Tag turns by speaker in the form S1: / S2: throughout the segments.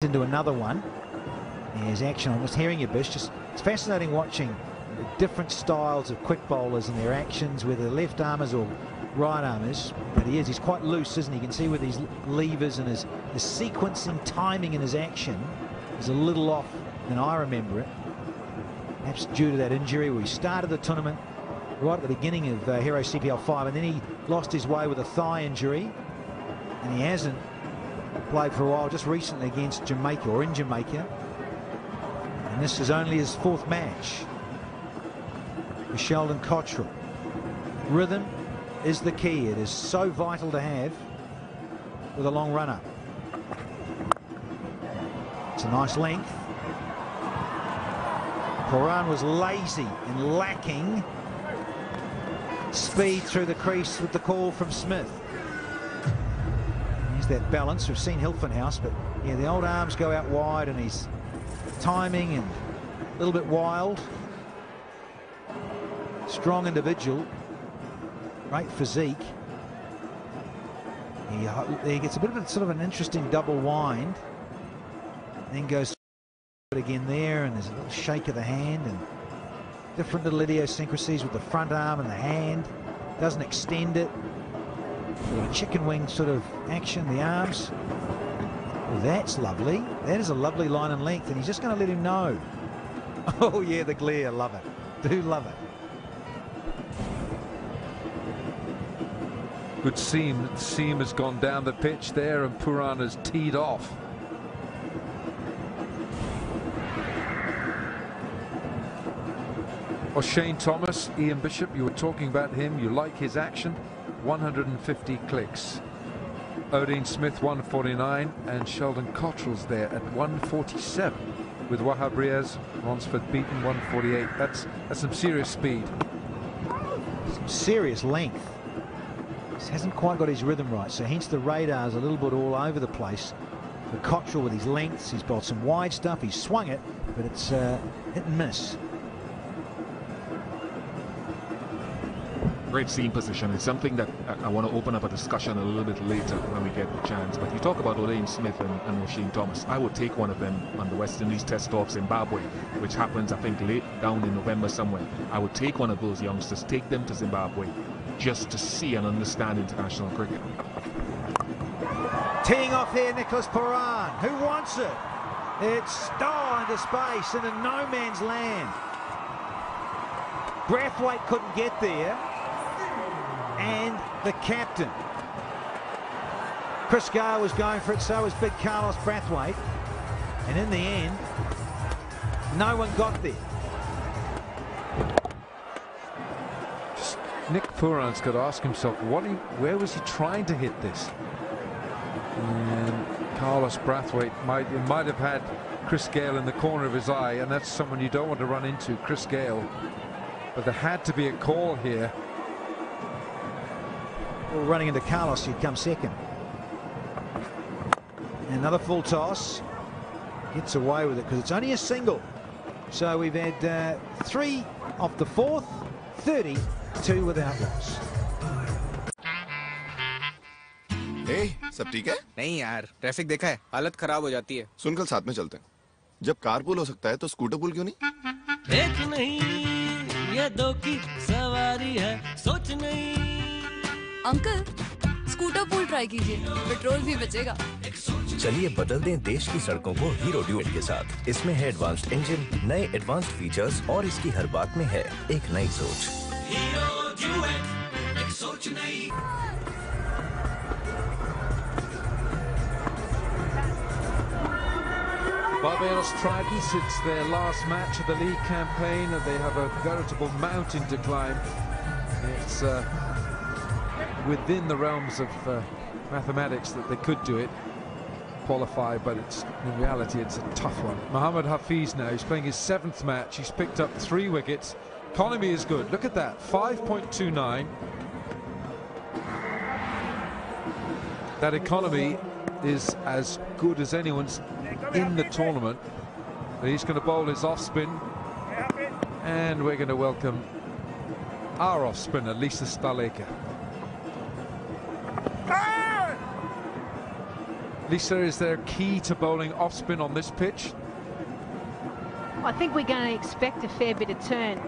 S1: into another one. There's action. I'm just hearing you, Bish. It's fascinating watching the different styles of quick bowlers and their actions, whether left armers or right armers. But he's quite loose, isn't he? You can see with these levers and his sequencing timing in his action is a little off than I remember it. Perhaps due to that injury where he started the tournament right at the beginning of Hero CPL 5, and then he lost his way with a thigh injury, and he hasn't played for a while, just recently against Jamaica, or in Jamaica. And this is only his 4th match for Sheldon Cottrell. Rhythm is the key. It is so vital to have with a long runner. It's a nice length. Pooran was lazy and lacking speed through the crease with the call from Smith. Here's that balance. We've seen Hilton House, but yeah, the old arms go out wide and he's timing and a little bit wild. Strong individual, great physique. He gets a bit of a sort of an interesting double wind, then goes again there, and there's a little shake of the hand and different little idiosyncrasies with the front arm and the hand. Doesn't extend it. A chicken wing sort of action, the arms. Well, that's lovely. That is a lovely line and length, and he's just going to let him know. Oh yeah, the glare, love it. Do love it.
S2: Good seam. The seam has gone down the pitch there, and Pooran has teed off. Or Shane Thomas, Ian Bishop, you were talking about him. You like his action. 150 clicks. Odin Smith 149, and Sheldon Cottrell's there at 147 with Wahab Riaz, Ronsford beaten 148. That's some serious speed.
S1: Some serious length. He hasn't quite got his rhythm right, so hence the radar's a little bit all over the place. For Cottrell with his lengths, he's got some wide stuff, he's swung it, but it's hit and miss.
S3: Great seam position. It's something that I want to open up a discussion a little bit later when we get the chance. But you talk about Olayne Smith and O'Shane Thomas. I would take one of them on the West Indies Test off Zimbabwe, which happens, I think, late down in November somewhere. I would take one of those youngsters, take them to Zimbabwe, just to see and understand international cricket.
S1: Teeing off here, Nicholas Pooran. Who wants it? It's into space, into no man's land. Brathwaite couldn't get there. And the captain, Chris Gale, was going for it, so was big Carlos Brathwaite, and in the end no one got there.
S2: Nick Pooran's got to ask himself, where was he trying to hit this? And Carlos Brathwaite might have had Chris Gale in the corner of his eye, and that's someone you don't want to run into, Chris Gale. But there had to be a call here.
S1: Well, running into Carlos, he'd come second. Another full toss. Gets away with it because it's only a single. So we've had 3 off the 4th, 32 without loss.
S4: Hey, सब ठीक है?
S5: नहीं यार, traffic देखा है, हालत खराब हो जाती है।
S4: सुन कल साथ में चलते हैं। जब कारपूल हो सकता है तो स्कूटर पूल क्यों नहीं?
S6: एक नहीं, ये 2 की सवारी है, सोच नहीं।
S7: अंकल, स्कूटर पूल ट्राई कीजिए, पेट्रोल भी बचेगा।
S8: चलिए बदल दें देश की सड़कों को हीरो ड्यूएट के साथ। इसमें है एडवांस्ड इंजन, नए एडवांस्ड फीचर्स और इसकी हर बात में है एक नई सोच।
S6: हीरो ड्यूएट, एक सोच नई।
S2: Barbados Tridents, it's their last match of the league campaign, and they have a veritable mountain to climb. It's within the realms of mathematics that they could do it, qualify, but in reality it's a tough one. Mohammad Hafiz now, he's playing his 7th match. He's picked up 3 wickets. Economy is good. Look at that, 5.29. That economy is as good as anyone's in the tournament. And he's going to bowl his off spin, and we're going to welcome our off spinner, Lisa Staleka. Lisa, is there a key to bowling off spin on this pitch?
S9: I think we're going to expect a fair bit of turn.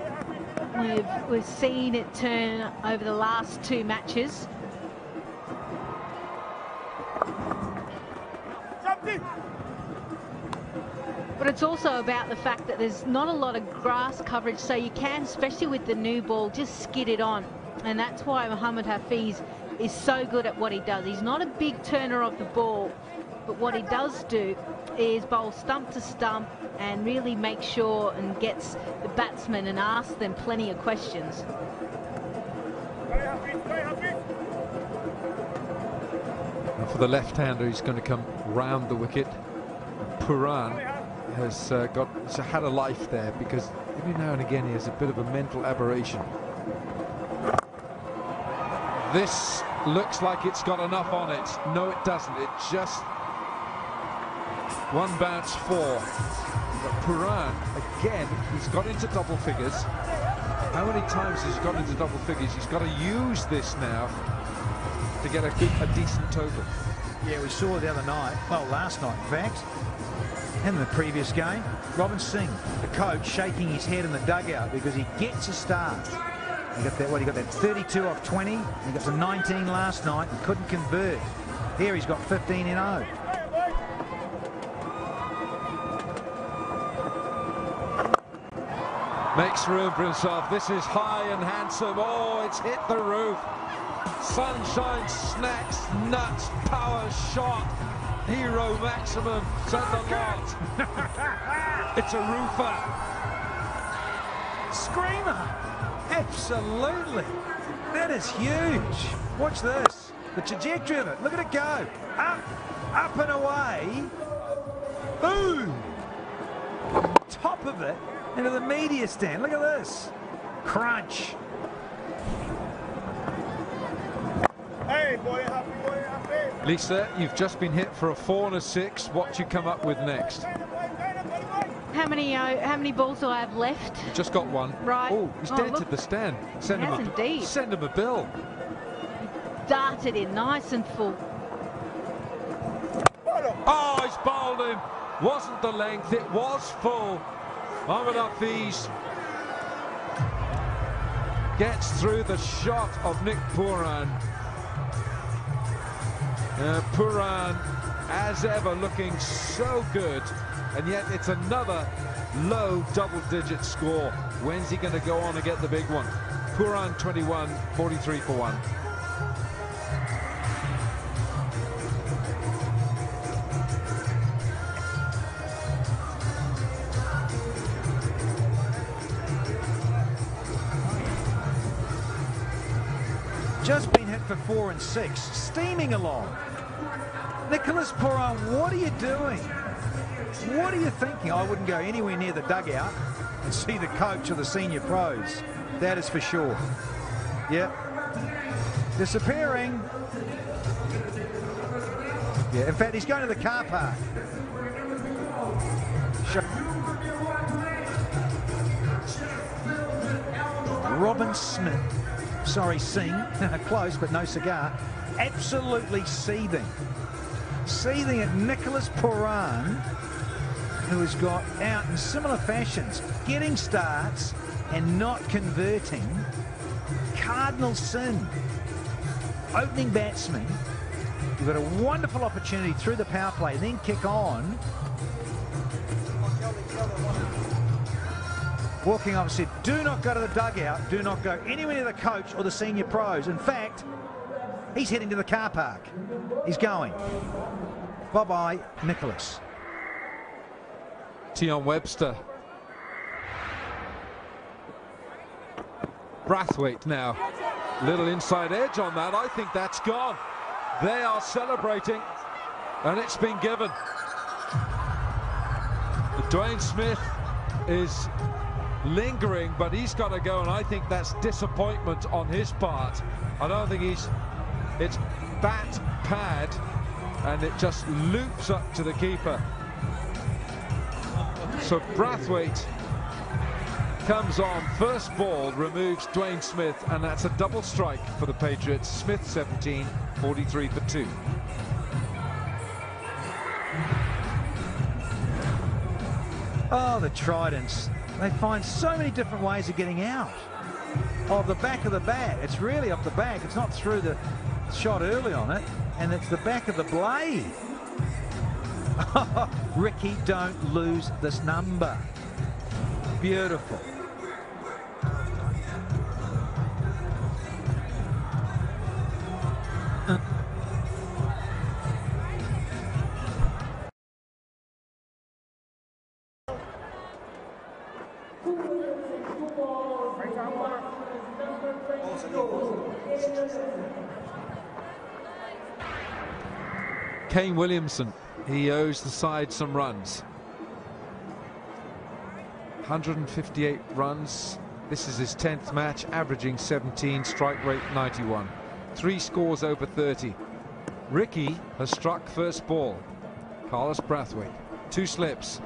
S9: We've seen it turn over the last 2 matches. But it's also about the fact that there's not a lot of grass coverage, so you can, especially with the new ball, just skid it on. And that's why Mohammad Hafiz is so good at what he does. He's not a big turner of the ball, but what he does do is bowl stump to stump and really make sure and gets the batsmen and asks them plenty of questions.
S2: And for the left-hander, he's going to come round the wicket. Puran has had a life there, because every now and again he has a bit of a mental aberration. This looks like it's got enough on it. No, it doesn't. It just one bounce 4. But Puran, again, he's got into double figures. How many times has he got into double figures? He's got to use this now to get a decent total.
S1: Yeah, we saw the other night, well, last night, in fact, and in the previous game, Robin Singh, the coach, shaking his head in the dugout because he gets a start. He got that, he got that 32 off 20. He got to 19 last night and couldn't convert. Here he's got 15 in 0.
S2: Makes room for himself. This is high and handsome. Oh, it's hit the roof. Sunshine, snacks, nuts, power shot. Hero maximum, send the lot. It's a roofer.
S1: Screamer. Absolutely. That is huge. Watch this. The trajectory of it. Look at it go. Up and away. Boom. Top of it into the media stand. Look at this. Crunch.
S10: Hey, boy, happy, boy, happy.
S2: Lisa, you've just been hit for a 4 and a 6. What do you come up with next?
S9: How many balls do I have left?
S2: You've just got 1.
S9: Right.
S2: Oh, he's dented
S9: look.
S2: the stand. Send him
S9: indeed.
S2: Send him a bill.
S9: Darted in nice and full.
S2: Oh, he's bowled him. Wasn't the length, it was full. Mohammad Hafiz gets through the shot of Nick Puran. Puran, as ever, looking so good, and yet it's another low double-digit score. When's he going to go on and get the big one? Puran 21, 43 for 1.
S1: Just been hit for 4 and 6, steaming along. Nicholas Puran, what are you doing? What are you thinking? I wouldn't go anywhere near the dugout and see the coach or the senior pros. That is for sure. Yep. Disappearing. Yeah, in fact, he's going to the car park. Robin Smith. Sorry, Singh. Close, but no cigar. Absolutely seething. Seething at Nicholas Puran, who has got out in similar fashions, getting starts and not converting. Cardinal sin. Opening batsman. You've got a wonderful opportunity through the power play, then kick on. Walking up said, do not go to the dugout, do not go anywhere near the coach or the senior pros. In fact, he's heading to the car park. He's going. Bye-bye, Nicholas.
S2: Tion Webster. Brathwaite now. Little inside edge on that. I think that's gone. They are celebrating, and it's been given. Dwayne Smith is lingering, but he's got to go, and I think that's disappointment on his part. I don't think it's bat pad, and it just loops up to the keeper. So Brathwaite comes on, first ball, removes Dwayne Smith, and that's a double strike for the Patriots. Smith 17, 43 for 2.
S1: Oh, the Tridents. They find so many different ways of getting out of the back of the bat. It's really up the back. It's not through the shot early on it, and it's the back of the blade. Ricky, don't lose this number. Beautiful.
S2: Kane Williamson, he owes the side some runs. 158 runs. This is his 10th match, averaging 17, strike rate 91. 3 scores over 30. Ricky has struck first ball. Carlos Brathwaite, 2 slips.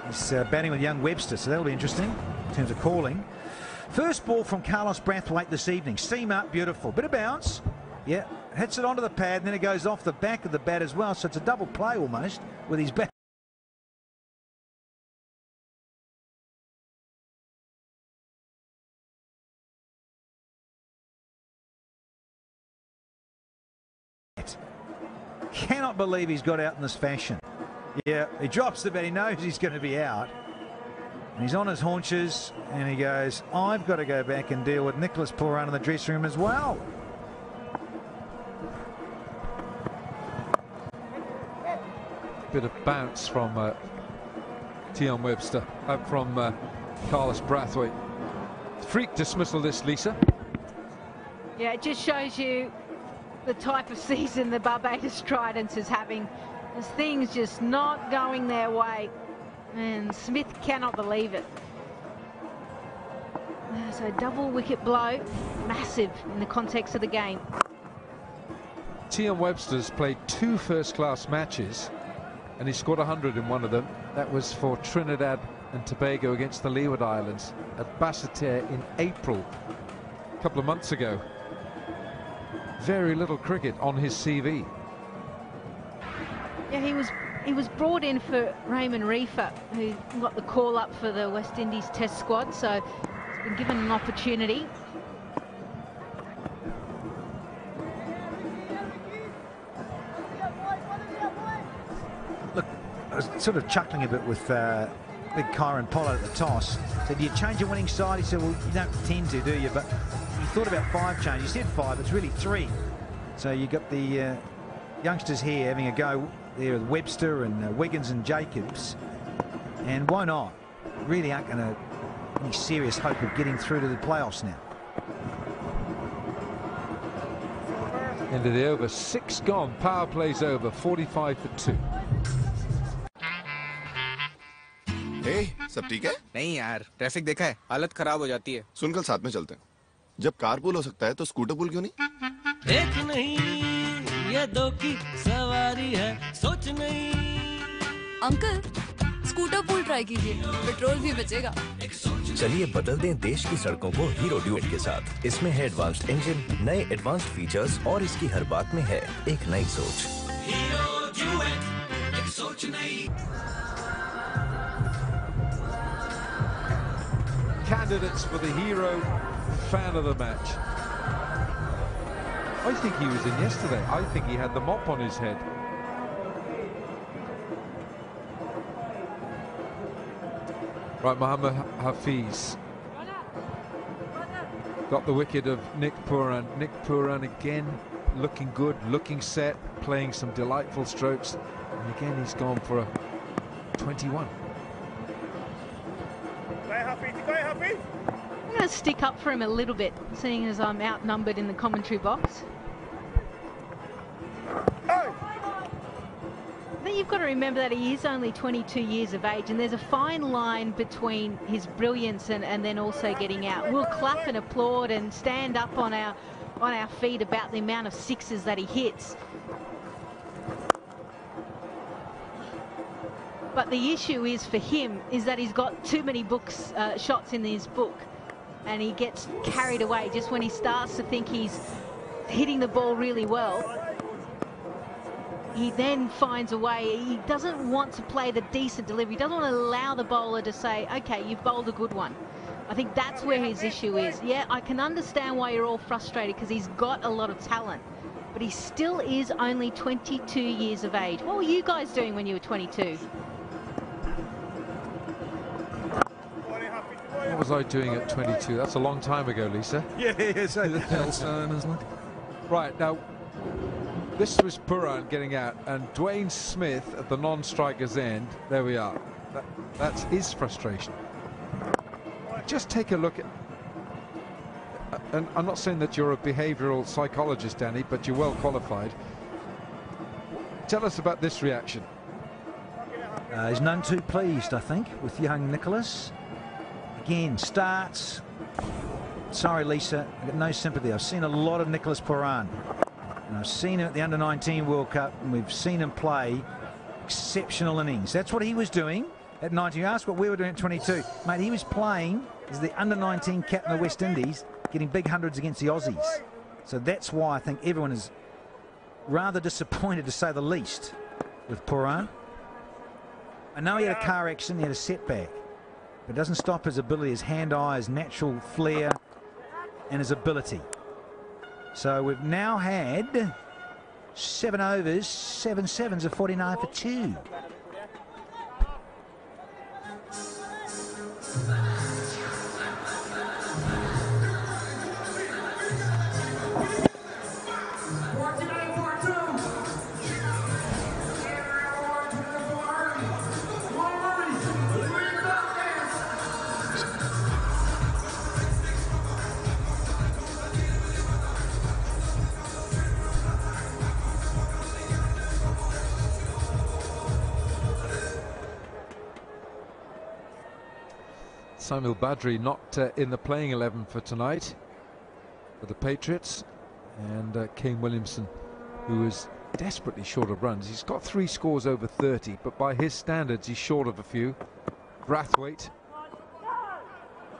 S1: He's batting with young Webster, so that'll be interesting in terms of calling. First ball from Carlos Brathwaite this evening. Seam up, beautiful. Bit of bounce. Yeah, hits it onto the pad, and then it goes off the back of the bat as well. So it's a double play almost with his bat. Cannot believe he's got out in this fashion. Yeah, he drops the bat. He knows he's going to be out. And he's on his haunches, and he goes, I've got to go back and deal with Nicholas Pooran in the dressing room as well.
S2: Bit of bounce from Tion Webster, from Carlos Brathwaite. Freak dismissal this, Lisa.
S9: Yeah, it just shows you the type of season the Barbados Tridents is having. There's things just not going their way. And Smith cannot believe it. So double wicket blow, massive in the context of the game.
S2: Tion Webster's played 2 first-class matches, and he scored 100 in one of them. That was for Trinidad and Tobago against the Leeward Islands at Basseterre in April, a couple of months ago. Very little cricket on his CV.
S9: Yeah, he was brought in for Raymond Reifer, who got the call up for the West Indies Test squad, so he's been given an opportunity.
S1: Look, I was sort of chuckling a bit with big Kyron Pollard at the toss. Said, do you change your winning side? He said, well, you don't tend to, do you? But he thought about 5 changes. He said 5, it's really 3. So you got the youngsters here having a go there with Webster and Wiggins and Jacobs, and why not? Really aren't going to any serious hope of getting through to the playoffs now.
S2: End of the over, 6 gone. Power plays over, 45 for 2.
S4: Hey, सब ठीक है?
S5: नहीं यार, traffic देखा है, हालत खराब हो जाती है।
S4: सुन, कल साथ में चलते हैं। जब कारपूल हो सकता है तो स्कूटर पूल क्यों नहीं?
S6: एक नहीं ये 2 की सवारी है, सोच नहीं।
S7: अंकल, स्कूटर पूल ट्राई कीजिए, पेट्रोल भी बचेगा।
S8: चलिए बदल दें देश की सड़कों को हीरो ड्यूएट के साथ। इसमें है एडवांस्ड इंजन, नए एडवांस्ड फीचर्स और इसकी हर बात में है एक नई सोच।
S6: हीरो ड्यूएट, एक सोच नई।
S2: Candidates for the hero fan of the match. I think he was in yesterday. I think he had the mop on his head. Right, Mohammad Hafiz got the wicket of Nick Pooran. Nick Pooran again looking good, looking set, playing some delightful strokes, and again he's gone for a 21.
S9: I'm going to stick up for him a little bit, seeing as I'm outnumbered in the commentary box. I think you've got to remember that he is only 22 years of age, and there's a fine line between his brilliance and then also getting out. We'll clap and applaud and stand up on our feet about the amount of sixes that he hits. But the issue is for him is that he's got too many shots in his book, and he gets carried away just when he starts to think he's hitting the ball really well. he then finds a way. He doesn't want to play the decent delivery. He doesn't want to allow the bowler to say, okay, you've bowled a good one. I think that's where his issue is. Yeah, I can understand why you're all frustrated because he's got a lot of talent, but he still is only 22 years of age. What were you guys doing when you were 22?
S2: What was I doing at 22? That's a long time ago, Lisa.
S10: Yeah, yes.
S2: Right, now, this was Puran getting out, and Dwayne Smith at the non-striker's end. There we are. That's his frustration. Just take a look at, and I'm not saying that you're a behavioural psychologist, Danny, but you're well qualified. Tell us about this reaction.
S1: He's none too pleased, I think, with young Nicholas. Again, starts. Sorry, Lisa, I've got no sympathy. I've seen a lot of Nicholas Puran. And I've seen him at the Under-19 World Cup, and we've seen him play exceptional innings. That's what he was doing at 19. You asked what we were doing at 22. Mate, he was playing as the Under-19 captain of the West Indies, getting big hundreds against the Aussies. So that's why I think everyone is rather disappointed, to say the least, with Puran. I know he had a car accident, he had a setback, but it doesn't stop his ability, his hand-eye, his natural flair, and his ability. So we've now had 7 overs, 7 sevens of 49 for 2.
S2: Samuel Badri not in the playing 11 for tonight for the Patriots, and Kane Williamson, who is desperately short of runs. He's got 3 scores over 30, but by his standards he's short of a few. Brathwaite,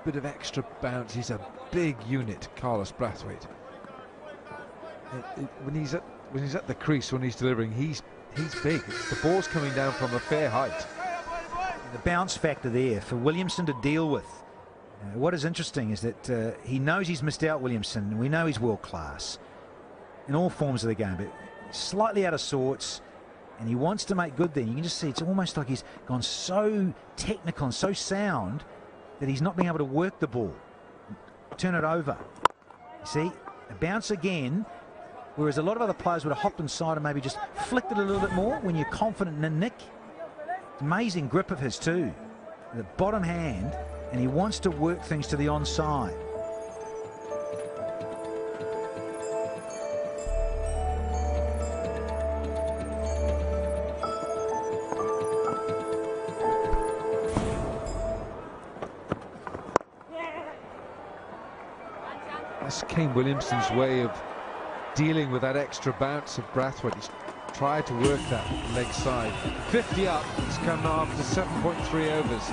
S2: bit of extra bounce. He's a big unit, Carlos Brathwaite. When he's at the crease, when he's delivering, he's big. The ball's coming down from a fair height.
S1: The bounce factor there for Williamson to deal with. What is interesting is that he knows he's missed out, Williamson, and we know he's world class in all forms of the game, but slightly out of sorts, and he wants to make good there. You can just see it's almost like he's gone so technical and so sound that he's not being able to work the ball, turn it over. You see, a bounce again, whereas a lot of other players would have hopped inside and maybe just flicked it a little bit more when you're confident in Nick. Amazing grip of his too, the bottom hand, and he wants to work things to the onside.
S2: That's Kane Williamson's way of dealing with that extra bounce of Brathwaite. He's tried to work that leg side. 50 up. It's come now after 7.3 overs.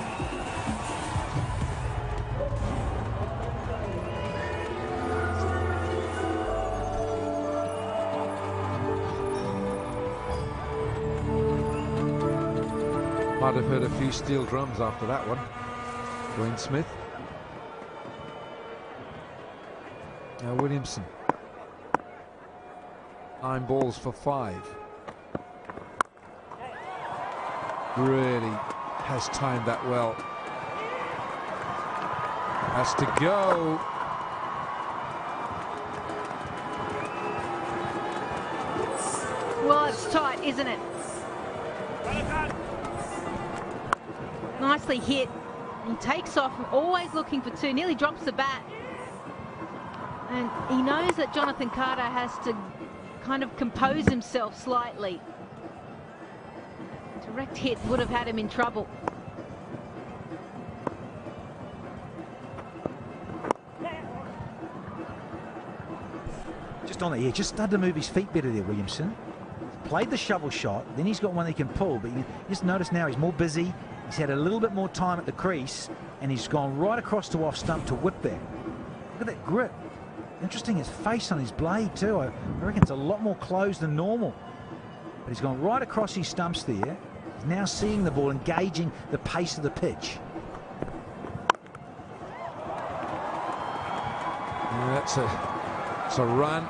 S2: Might have heard a few steel drums after that one. Dwayne Smith. Now Williamson. 9 balls for 5. Really has timed that well. Has to go.
S9: Well, it's tight, isn't it? Nicely hit. He takes off, always looking for 2, nearly drops the bat. And he knows that Jonathan Carter has to kind of compose himself slightly. Direct hit would have had him in trouble.
S1: Just on the edge, just started to move his feet better there, Williamson. Played the shovel shot, then he's got one that he can pull, but you just notice now he's more busy. He's had a little bit more time at the crease, and he's gone right across to off stump to whip that. Look at that grip. Interesting, his face on his blade too. I reckon it's a lot more closed than normal. But he's gone right across his stumps there. He's now seeing the ball, engaging the pace of the pitch.
S2: It's a run.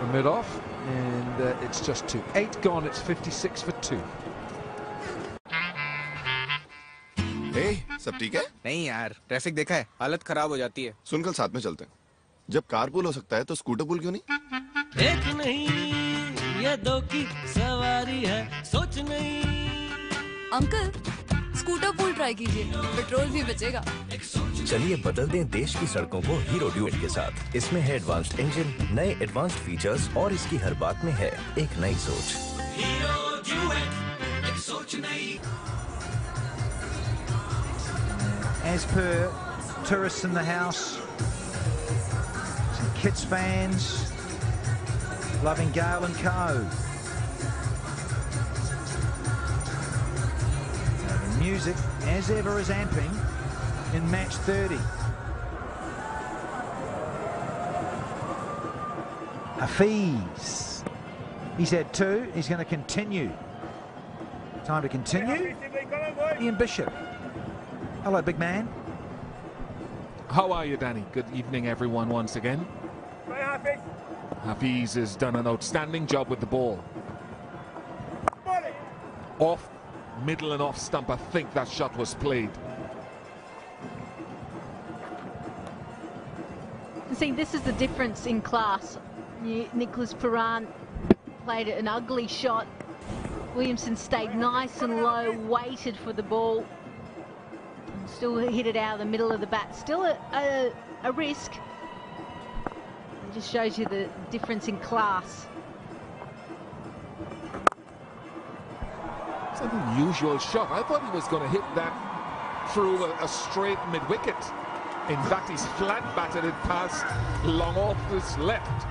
S2: A mid-off, and it's just 2. 8 gone, it's 56 for 2.
S4: ए, सब ठीक है?
S5: नहीं यार, traffic देखा है, हालत खराब हो जाती है।
S4: सुन कल साथ में चलते हैं। जब कारपूल हो सकता है तो स्कूटर पूल क्यों नहीं?
S6: एक नहीं ये दो की सवारी है, सोच नहीं।
S7: अंकल स्कूटर पूल ट्राई कीजिए, पेट्रोल भी बचेगा।
S8: चलिए बदल दें देश की सड़कों को हीरो ड्यूएट के साथ। इसमें है एडवांस्ड इंजन, नए एडवांस्ड फीचर्स और इसकी हर बात में है एक नई सोच।
S6: हीरो ड्यूएट, एक सोच नई।
S1: As per tourists in the house, some Kits fans loving Gale and Co. Now the music, as ever, is amping in match 30. Hafiz. He's had 2. He's going to continue. Time to continue. Ian Bishop. Hello, big man.
S3: How are you, Danny? Good evening, everyone, once again. Hafiz has done an outstanding job with the ball. Off, middle and off stump, I think that shot was played.
S9: See, this is the difference in class. Nicholas Perrin played an ugly shot. Williamson stayed nice and low, waited for the ball. Still hit it out of the middle of the bat. Still a risk. It just shows you the difference in class.
S3: It's an unusual shot. I thought he was going to hit that through a straight mid-wicket. In fact, he's flat batted it past long off his left.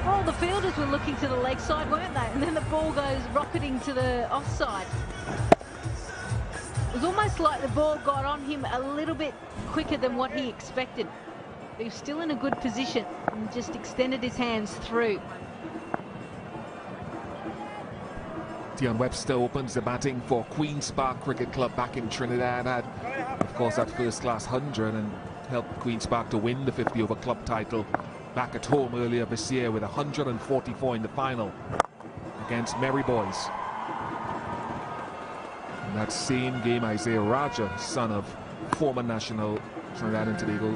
S9: Oh, the fielders were looking to the leg side, weren't they? And then the ball goes rocketing to the offside. It was almost like the ball got on him a little bit quicker than what he expected. But he was still in a good position and just extended his hands through.
S3: Dion Webster opens the batting for Queen's Park Cricket Club back in Trinidad. Had, of course, that first-class 100 and helped Queen's Park to win the 50-over club title back at home earlier this year with 144 in the final against Merry Boys. In that same game, Isaiah Raja, son of former national Trinidad and Tobago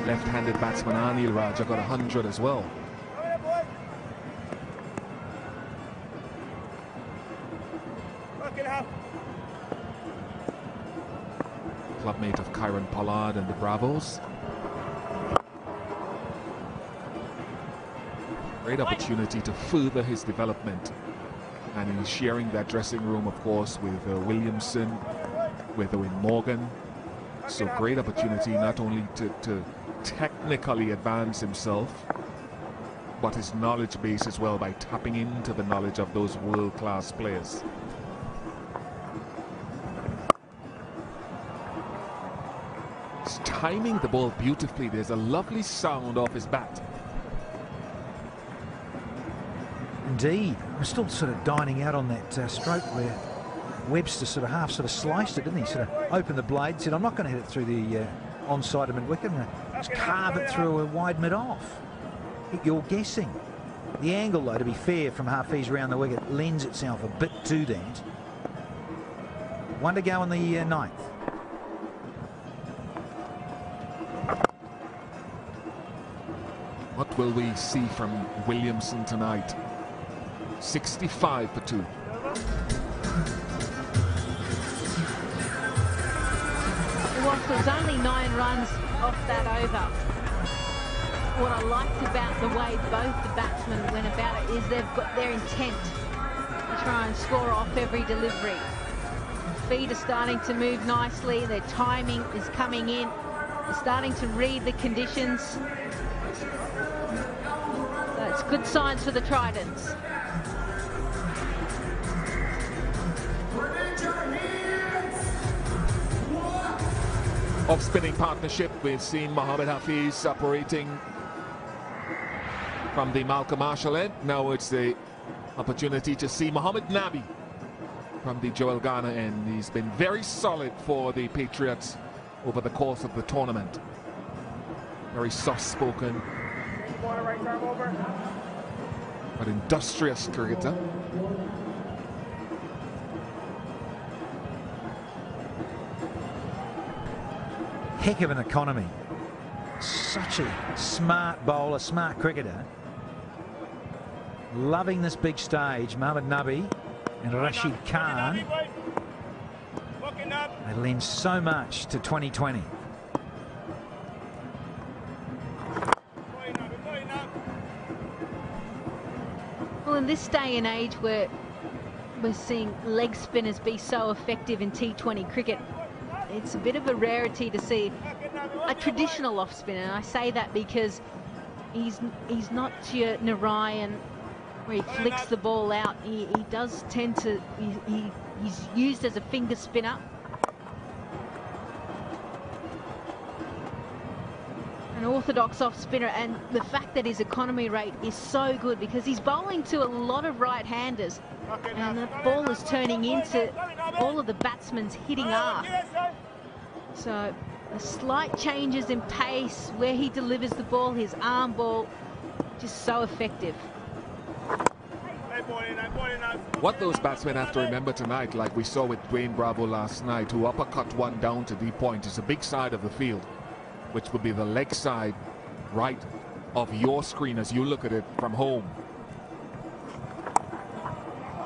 S3: left-handed batsman Anil Raja, got 100 as well. Clubmate of Kyron Pollard and the Bravos. Great opportunity to further his development. And he's sharing that dressing room, of course, with Williamson, with Owen Morgan. So great opportunity not only to technically advance himself, but his knowledge base as well by tapping into the knowledge of those world-class players. He's timing the ball beautifully. There's a lovely sound off his bat.
S1: Indeed. I'm still sort of dining out on that stroke where Webster sort of half sliced it, didn't he? Sort of opened the blade, said, I'm not going to hit it through the onside of mid-wicket. I'm going to just carve it through a wide mid-off. You're guessing. The angle, though, to be fair, from Hafiz round the wicket lends itself a bit to that. 1 to go in the 9th.
S3: What will we see from Williamson tonight? 65 for 2.
S9: Whilst it was only 9 runs off that over, what I liked about the way both the batsmen went about it is they've got their intent to try and score off every delivery. Feet are starting to move nicely, their timing is coming in, they're starting to read the conditions. So it's good signs for the Tridents.
S3: Off-spinning partnership, we've seen Mohammad Hafiz operating from the Malcolm Marshall end. Now it's the opportunity to see Mohamed Nabi from the Joel Garner end. He's been very solid for the Patriots over the course of the tournament. Very soft-spoken, but industrious cricketer.
S1: Heck of an economy. Such a smart bowler, smart cricketer. Loving this big stage. Mohamed Nabi and Rashid Khan. They lend so much to 2020.
S9: Well, in this day and age where we're seeing leg spinners be so effective in T20 cricket, it's a bit of a rarity to see a traditional off spinner. And I say that because he's not your Narayan where he flicks the ball out. He does tend to, he's used as a finger spinner. An orthodox off spinner, and the fact that his economy rate is so good because he's bowling to a lot of right-handers, and the ball is turning into all of the batsmen's hitting arc. So the slight changes in pace, where he delivers the ball, his arm ball, just so effective.
S3: What those batsmen have to remember tonight, like we saw with Dwayne Bravo last night, who uppercut one down to deep point, is a big side of the field, which would be the leg side right of your screen as you look at it from home.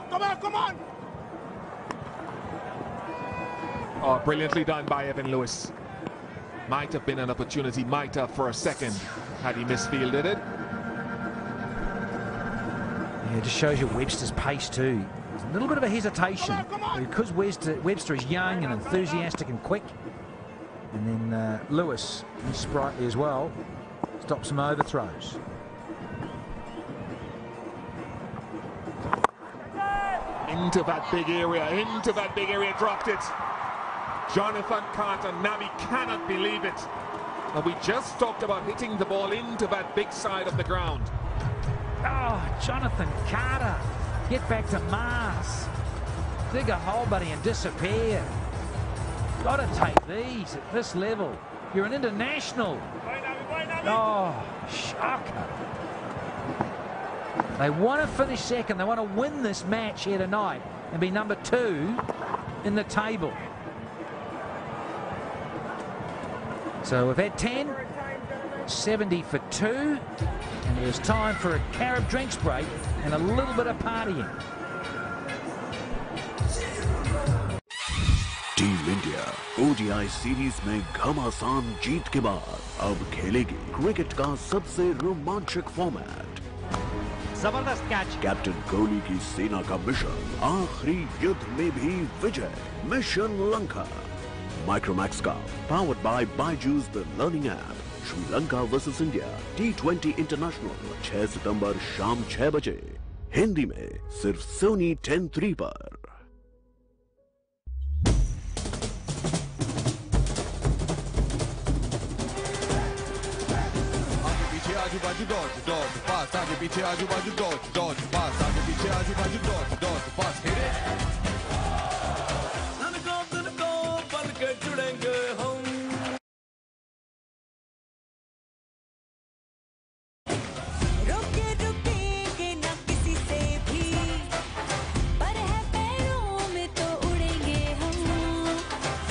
S10: Come on, come on!
S3: Oh, brilliantly done by Evan Lewis. Might have been an opportunity, might have for a second, had he misfielded it.
S1: Yeah, it just shows you Webster's pace too. There's a little bit of a hesitation because Webster is young and enthusiastic and quick. And then Lewis is sprightly as well. Stops some overthrows.
S3: Into that big area, dropped it. Jonathan Carter, Nabi cannot believe it. And we just talked about hitting the ball into that big side of the ground.
S1: Oh, Jonathan Carter, get back to Mars. Dig a hole, buddy, and disappear. Got to take these at this level. You're an international. Oh, shocker. They want to finish second. They want to win this match here tonight and be number 2 in the table. So we've had 10, 70 for 2, and it is time for a Carib drinks break and a little bit of partying.
S11: Team India ODI series में घमासान जीत के बाद अब खेलेगी cricket का सबसे रोमांचक format.
S1: जबरदस्त कैच।
S11: कैप्टन कोहली की सेना का मिशन आखिरी युद्ध में भी विजय। मिशन लंका। माइक्रोमैक्स का powered by Byju's the learning app. Sri Lanka versus India T20 international 6 सितंबर शाम 6 बजे हिंदी में सिर्फ सोनी 10(3) पर।
S12: आजू-बाजू डॉट डॉट पास आगे पीछे आजू-बाजू डॉट डॉट पास आगे पीछे आजू-बाजू डॉट डॉट पास हिट
S6: धन को पल के जुड़ेंगे हम।
S13: रुकेंगे ना किसी से भी, पर है पैरों में तो उड़ेंगे हम।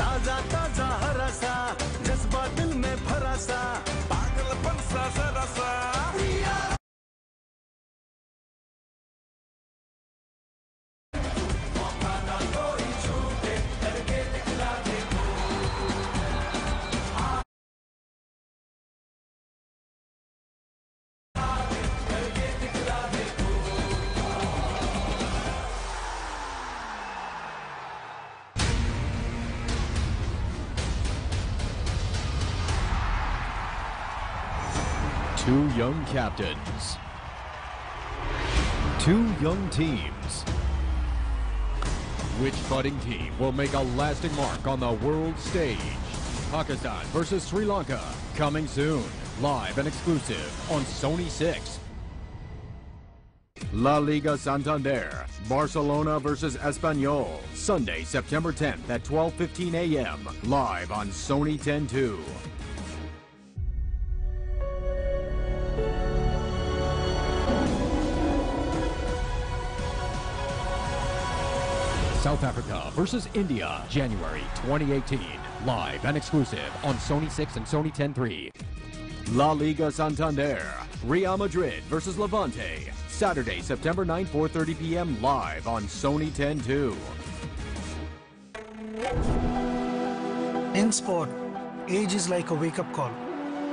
S6: ताजा ताजा हरा सा जज्बा दिल में भरा सा पागलपन सा जरा सा।
S14: Two young captains, two young teams. Which budding team will make a lasting mark on the world stage? Pakistan versus Sri Lanka, coming soon, live and exclusive on Sony 6. La Liga Santander, Barcelona versus Espanyol, Sunday, September 10th at 12:15 a.m. live on Sony 10-2. South Africa versus India, January 2018, live and exclusive on Sony 6 and Sony 10-3. La Liga Santander, Real Madrid versus Levante, Saturday, September 9, 4:30 p.m. live on Sony 10-2.
S15: In sport, age is like a wake-up call.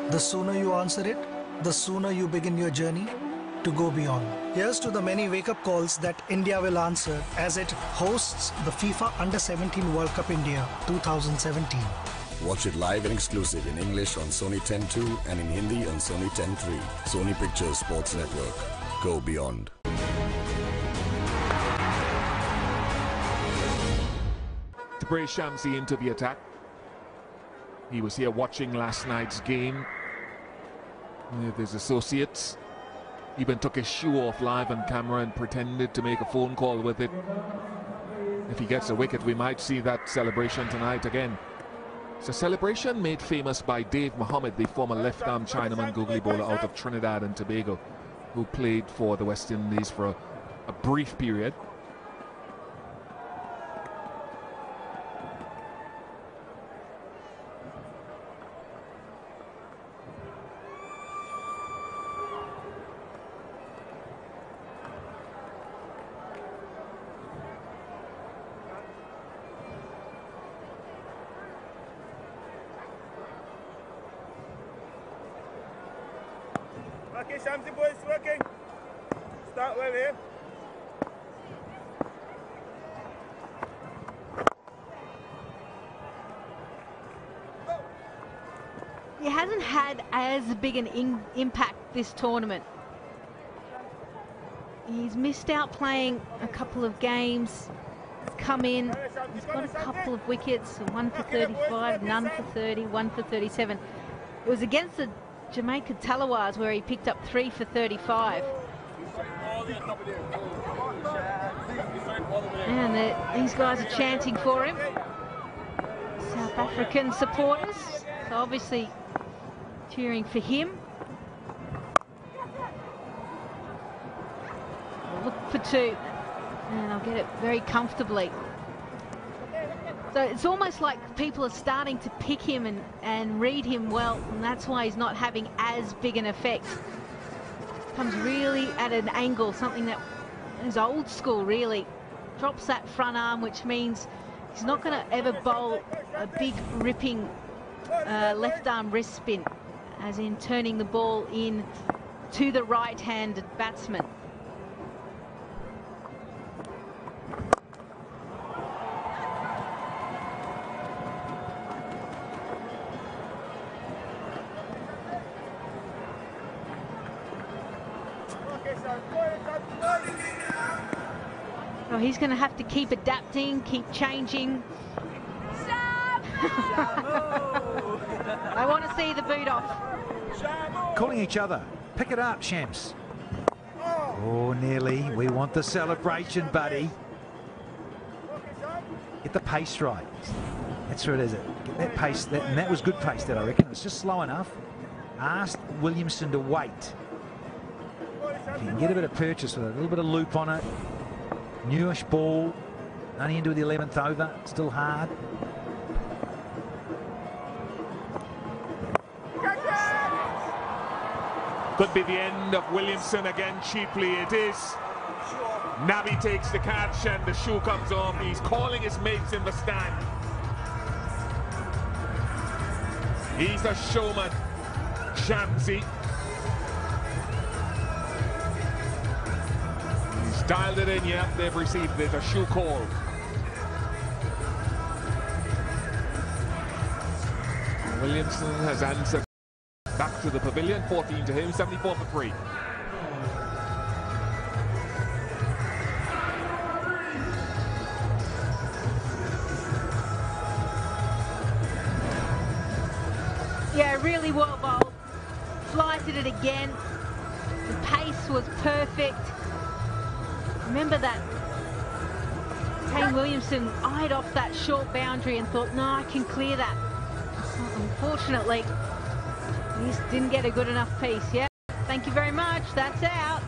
S15: The sooner you answer it, the sooner you begin your journey to go beyond. Here's to the many wake-up calls that India will answer as it hosts the FIFA Under-17 World Cup India 2017.
S16: Watch it live and exclusive in English on Sony 10-2 and in Hindi on Sony 10-3. Sony Pictures Sports Network. Go beyond.
S3: Tabraiz Shamsi into the attack. He was here watching last night's game with his associates. Even took his shoe off live on camera and pretended to make a phone call with it. If he gets a wicket, we might see that celebration tonight again. It's a celebration made famous by Dave Mohammed, the former left-arm Chinaman googly bowler out of Trinidad and Tobago, who played for the West Indies for a brief period.
S10: Okay, Shamsi boys, working. Start well here.
S9: He hasn't had as big an impact this tournament. He's missed out playing a couple of games. He's come in, he's got a couple of wickets, one for 35, none for 30, one for 37. It was against the Jamaica Talawars where he picked up 3 for 35. And these guys are chanting for him. South African supporters, so obviously cheering for him. I'll look for 2, and I'll get it very comfortably. So it's almost like people are starting to pick him and read him well, and that's why he's not having as big an effect. Comes really at an angle, something that is old school really. Drops that front arm, which means he's not going to ever bowl a big ripping left arm wrist spin, as in turning the ball in to the right-handed batsman. Oh, he's going to have to keep adapting, keep changing. I want to see the boot off.
S1: Calling each other. Pick it up, Shams. Oh, nearly. We want the celebration, buddy. Get the pace right. That's where it is. Get that pace. And that was good pace, that I reckon. It was just slow enough. Asked Williamson to wait. If you can get a bit of purchase with a little bit of loop on it. Newish ball. Only into the 11th over. Still hard.
S3: Could be the end of Williamson again cheaply. It is. Nabi takes the catch and the shoe comes off. He's calling his mates in the stand. He's a showman, Shamsi. He's dialed it in, yeah, they've received it, a shoe call. Williamson has answered back to the pavilion, 14 to him, 74 for 3.
S9: Yeah, really well bowled. Flighted it again. The pace was perfect. Remember that Kane Williamson eyed off that short boundary and thought, no, I can clear that. Unfortunately, he just didn't get a good enough piece. Yeah, thank you very much. That's out.